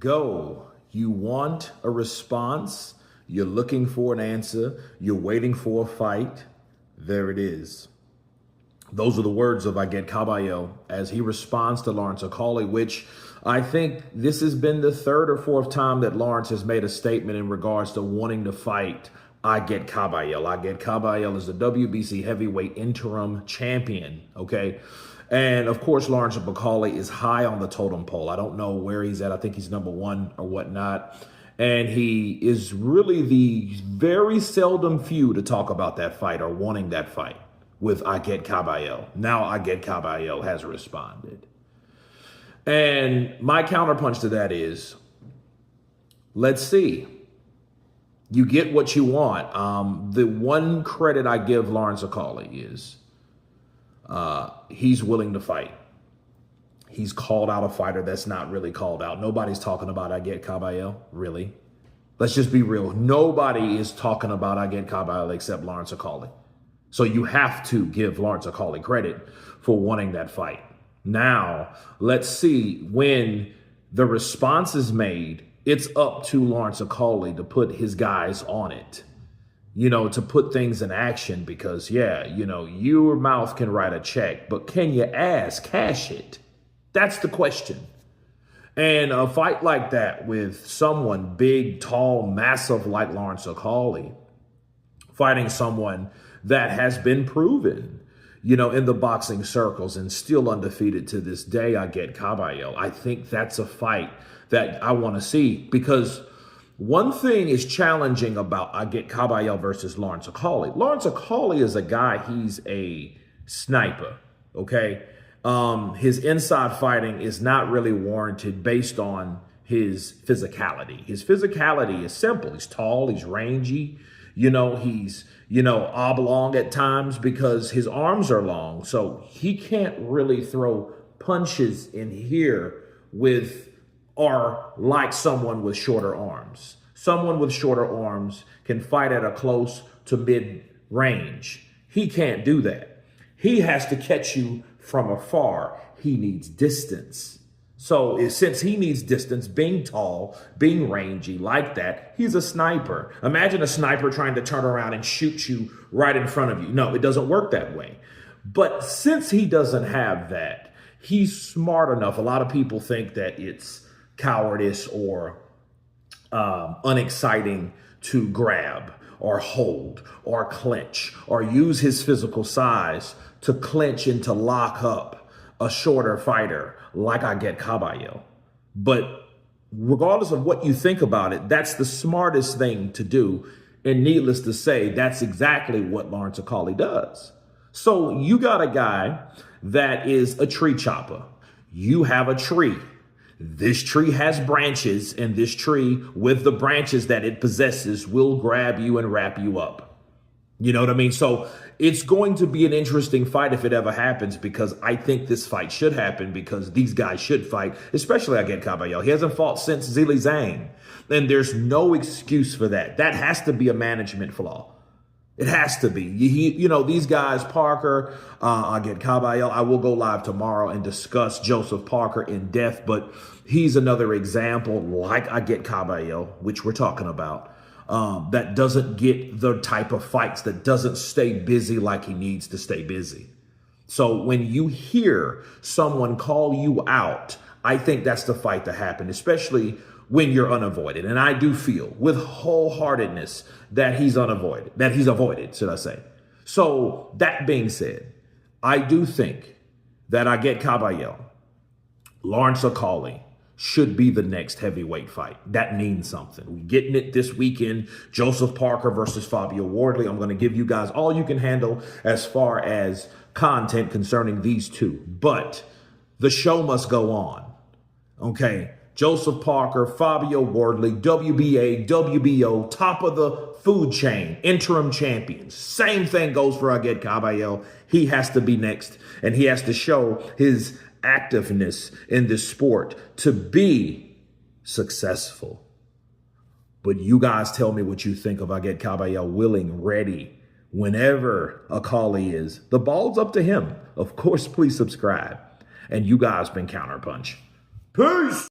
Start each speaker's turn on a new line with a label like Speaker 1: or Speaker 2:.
Speaker 1: go. You want a response. You're looking for an answer. You're waiting for a fight. There it is. Those are the words of Agit Kabayal as he responds to Lawrence Okolie, which I think this has been the third or fourth time that Lawrence has made a statement in regards to wanting to fight Agit Kabayal. Agit Kabayal is the WBC heavyweight interim champion, okay? And of course, Lawrence Okolie is high on the totem pole. I don't know where he's at. I think he's number one or whatnot. And he is really the very seldom few to talk about that fight or wanting that fight with Agit Kabayal. Now Agit Kabayal has responded. And my counterpunch to that is, let's see. You get what you want. The one credit I give Lawrence Okolie is he's willing to fight. He's called out a fighter that's not really called out. Nobody's talking about Agit Kabayal, really. Let's just be real. Nobody is talking about Agit Kabayal except Lawrence Okolie. So you have to give Lawrence Okolie credit for wanting that fight. Now, let's see, when the response is made, it's up to Lawrence Okolie to put his guys on it, to put things in action because, your mouth can write a check, but can your ass cash it? That's the question. And a fight like that with someone big, tall, massive like Lawrence Okolie, fighting someone that has been proven, in the boxing circles and still undefeated to this day, Agit Kabayal. I think that's a fight that I want to see because one thing is challenging about Agit Kabayal versus Lawrence Okolie. Lawrence Okolie is a guy, he's a sniper, okay? His inside fighting is not really warranted based on his physicality. His physicality is simple. He's tall, he's rangy, he's, oblong at times because his arms are long. So he can't really throw punches in here or like someone with shorter arms. Someone with shorter arms can fight at a close to mid range. He can't do that. He has to catch you from afar. He needs distance. So since he needs distance, being tall, being rangy like that, he's a sniper. Imagine a sniper trying to turn around and shoot you right in front of you. No, it doesn't work that way. But since he doesn't have that, he's smart enough. A lot of people think that it's cowardice or unexciting to grab or hold or clinch or use his physical size to clinch and to lock up a shorter fighter like Agit Kabayal. But regardless of what you think about it, that's the smartest thing to do. And needless to say, that's exactly what Lawrence Okolie does. So you got a guy that is a tree chopper. You have a tree. This tree has branches, and this tree with the branches that it possesses will grab you and wrap you up. You know what I mean? So it's going to be an interesting fight if it ever happens, because I think this fight should happen because these guys should fight, especially Agit Kabayal. He hasn't fought since Zili Zhang, and there's no excuse for that. That has to be a management flaw. It has to be. These guys, Parker, Agit Kabayal, I will go live tomorrow and discuss Joseph Parker in depth, but he's another example like Agit Kabayal, which we're talking about, that doesn't get the type of fights, that doesn't stay busy like he needs to stay busy. So when you hear someone call you out, I think that's the fight to happen, especially when you're unavoided. And I do feel with wholeheartedness that he's avoided, should I say. So that being said, I do think that Agit Kabayal, Lawrence Okolie, should be the next heavyweight fight. That means something. We're getting it this weekend. Joseph Parker versus Fabio Wardley. I'm going to give you guys all you can handle as far as content concerning these two. But the show must go on. Okay. Joseph Parker, Fabio Wardley, WBA, WBO, top of the food chain, interim champions. Same thing goes for Agit Kabayal. He has to be next, and he has to show his activeness in this sport to be successful. But you guys tell me what you think of Agit Kabayal, willing, ready, whenever Okolie is. The ball's up to him. Of course, please subscribe. And you guys been Counterpunch. Peace!